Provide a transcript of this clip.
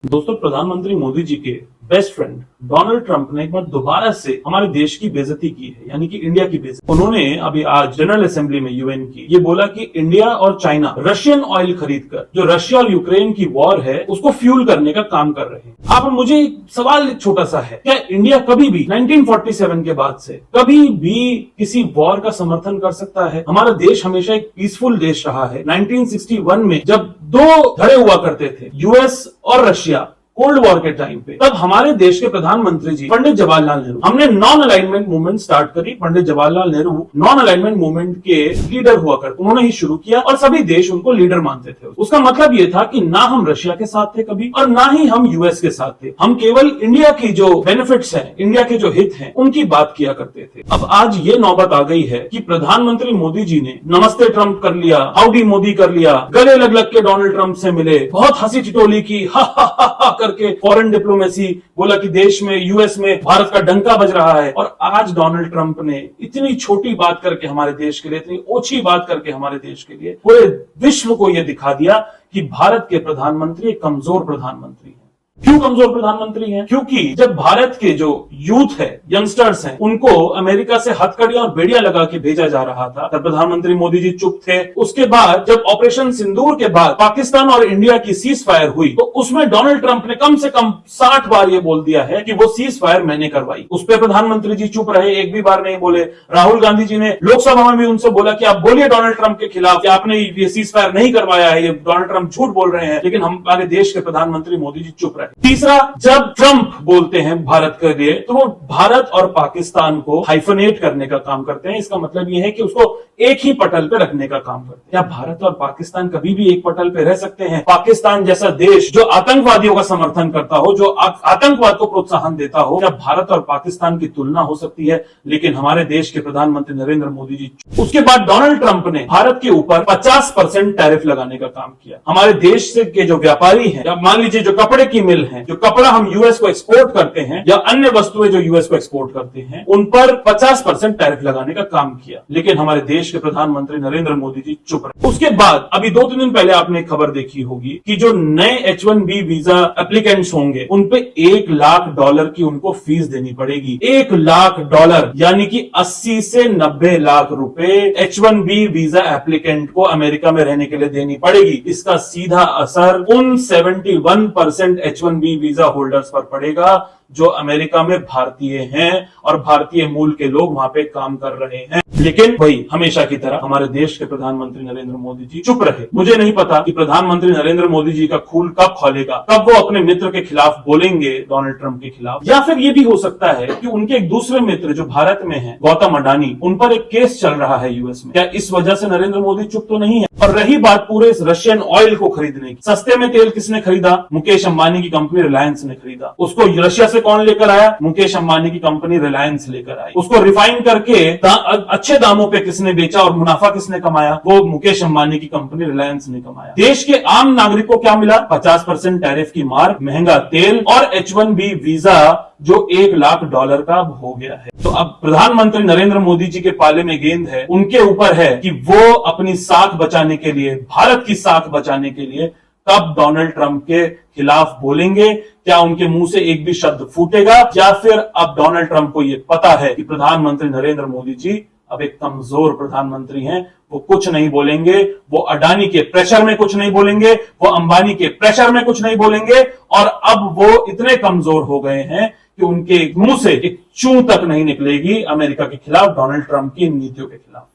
दोस्तों, प्रधानमंत्री मोदी जी के बेस्ट फ्रेंड डोनाल्ड ट्रंप ने एक बार दोबारा से हमारे देश की बेइज्जती की है, यानी कि इंडिया की बेइज्जती। उन्होंने अभी आज जनरल असेंबली में यूएन की ये बोला कि इंडिया और चाइना रशियन ऑयल खरीदकर जो रशिया और यूक्रेन की वॉर है उसको फ्यूल करने का काम कर रहे हैं। अब मुझे एक सवाल छोटा सा है, क्या इंडिया कभी भी 1947 के बाद से कभी भी किसी वॉर का समर्थन कर सकता है? हमारा देश हमेशा एक पीसफुल देश रहा है। 1961 में जब दो धड़े हुआ करते थे, यूएस और रशिया, कोल्ड वॉर के टाइम पे, तब हमारे देश के प्रधानमंत्री जी पंडित जवाहरलाल नेहरू, हमने नॉन अलाइनमेंट मूवमेंट स्टार्ट करी। Pandit Jawaharlal Nehru non alignment movement के लीडर हुआ करते, उन्होंने ही शुरू किया और सभी देश उनको लीडर मानते थे। उसका मतलब ये था कि ना हम रशिया के साथ थे कभी और ना ही हम यूएस के साथ थे। हम केवल इंडिया की जो बेनिफिट्स हैं, इंडिया के जो हित हैं, उनकी बात किया करते थे। अब आज ये नौबत आ गई है कि प्रधानमंत्री मोदी जी ने नमस्ते ट्रंप कर लिया, हाउडी मोदी कर लिया, गले लग लग के डोनाल्ड ट्रंप से मिले, बहुत हंसी ठिठोली की, हा करके फॉरेन डिप्लोमेसी बोला कि देश में, यूएस में भारत का डंका बज रहा है। और आज डोनाल्ड ट्रंप ने इतनी छोटी बात करके हमारे देश के लिए, इतनी ओछी बात करके हमारे देश के लिए पूरे विश्व को यह दिखा दिया कि भारत के प्रधानमंत्री एक कमजोर प्रधानमंत्री है। क्यों कमजोर प्रधानमंत्री हैं? क्योंकि जब भारत के जो यूथ है, यंगस्टर्स हैं, उनको अमेरिका से हथकड़ियां और बेड़ियां लगा के भेजा जा रहा था, तब प्रधानमंत्री मोदी जी चुप थे। उसके बाद जब ऑपरेशन सिंदूर के बाद पाकिस्तान और इंडिया की सीज फायर हुई, तो उसमें डोनाल्ड ट्रंप ने कम से कम 60 बार ये बोल दिया है कि वो सीज फायर मैंने करवाई। उस पर प्रधानमंत्री जी चुप रहे, एक भी बार नहीं बोले। राहुल गांधी जी ने लोकसभा में भी उनसे बोला कि आप बोलिए डोनाल्ड ट्रंप के खिलाफ कि आपने ये सीज फायर नहीं करवाया है, ये डोनाल्ड ट्रंप झूठ बोल रहे हैं, लेकिन हमारे देश के प्रधानमंत्री मोदी जी चुप रहे। तीसरा, जब ट्रंप बोलते हैं भारत के लिए, तो वो भारत और पाकिस्तान को हाइफनेट करने का काम करते हैं। इसका मतलब यह है कि उसको एक ही पटल पे रखने का काम करते हैं। क्या भारत और पाकिस्तान कभी भी एक पटल पे रह सकते हैं? पाकिस्तान जैसा देश जो आतंकवादियों का समर्थन करता हो, जो आतंकवाद को प्रोत्साहन देता हो, क्या भारत और पाकिस्तान की तुलना हो सकती है? लेकिन हमारे देश के प्रधानमंत्री नरेंद्र मोदी जी, उसके बाद डोनाल्ड ट्रंप ने भारत के ऊपर 50% टैरिफ लगाने का काम किया। हमारे देश से के जो व्यापारी हैं, या मान लीजिए जो कपड़े की मिल है, जो कपड़ा हम यूएस को एक्सपोर्ट करते हैं, या अन्य वस्तुएं जो यूएस को एक्सपोर्ट करते हैं, उन पर 50% टैरिफ लगाने का काम किया। लेकिन हमारे देश के प्रधानमंत्री नरेंद्र मोदी जी चुप रहे। उसके बाद अभी 2-3 दिन पहले आपने खबर देखी होगी कि जो नए H1B वीजा एप्लीकेंट्स होंगे, उन पे $1 लाख की उनको फीस देनी पड़ेगी। $1 लाख, यानी कि 80 से 90 लाख रुपए H1B वीजा एप्लीकेंट को अमेरिका में रहने के लिए देनी पड़ेगी। इसका सीधा असर उन 71% H1B वीजा होल्डर्स पर पड़ेगा जो अमेरिका में भारतीय हैं और भारतीय मूल के लोग वहां पे काम कर रहे हैं। लेकिन वही हमेशा की तरह हमारे देश के प्रधानमंत्री नरेंद्र मोदी जी चुप रहे। मुझे नहीं पता कि प्रधानमंत्री नरेंद्र मोदी जी का खून कब खौलेगा, कब वो अपने मित्र के खिलाफ बोलेंगे, डोनाल्ड ट्रंप के खिलाफ। या फिर ये भी हो सकता है कि उनके एक दूसरे मित्र जो भारत में है, गौतम अडानी, उन पर एक केस चल रहा है यूएस में। क्या इस वजह से नरेंद्र मोदी चुप तो नहीं है? और रही बात पूरे रशियन ऑयल को खरीदने की, सस्ते में तेल किसने खरीदा? मुकेश अंबानी की कंपनी रिलायंस ने खरीदा। उसको रशिया से कौन लेकर आया? मुकेश अंबानी की कंपनी रिलायंस लेकर आई। उसको रिफाइन करके अच्छे दामों पे किसने बेचा और मुनाफा किसने कमाया? वो मुकेश अंबानी की कंपनी रिलायंस ने कमाया। देश के आम नागरिक को क्या मिला? 50% टैरिफ की मार, महंगा तेल और H1B वीजा जो $1 लाख का हो गया है। तो अब प्रधानमंत्री नरेंद्र मोदी जी के पाले में गेंद है, उनके ऊपर है कि वो अपनी साख बचाने के लिए, भारत की साख बचाने के लिए कब डोनाल्ड ट्रंप के खिलाफ बोलेंगे। क्या उनके मुंह से एक भी शब्द फूटेगा, या फिर अब डोनाल्ड ट्रंप को यह पता है कि प्रधानमंत्री नरेंद्र मोदी जी अब एक कमजोर प्रधानमंत्री हैं, वो कुछ नहीं बोलेंगे, वो अडानी के प्रेशर में कुछ नहीं बोलेंगे, वो अंबानी के प्रेशर में कुछ नहीं बोलेंगे, और अब वो इतने कमजोर हो गए हैं कि उनके मुंह से एक चूं तक नहीं निकलेगी अमेरिका के खिलाफ, डोनाल्ड ट्रंप की नीतियों के खिलाफ।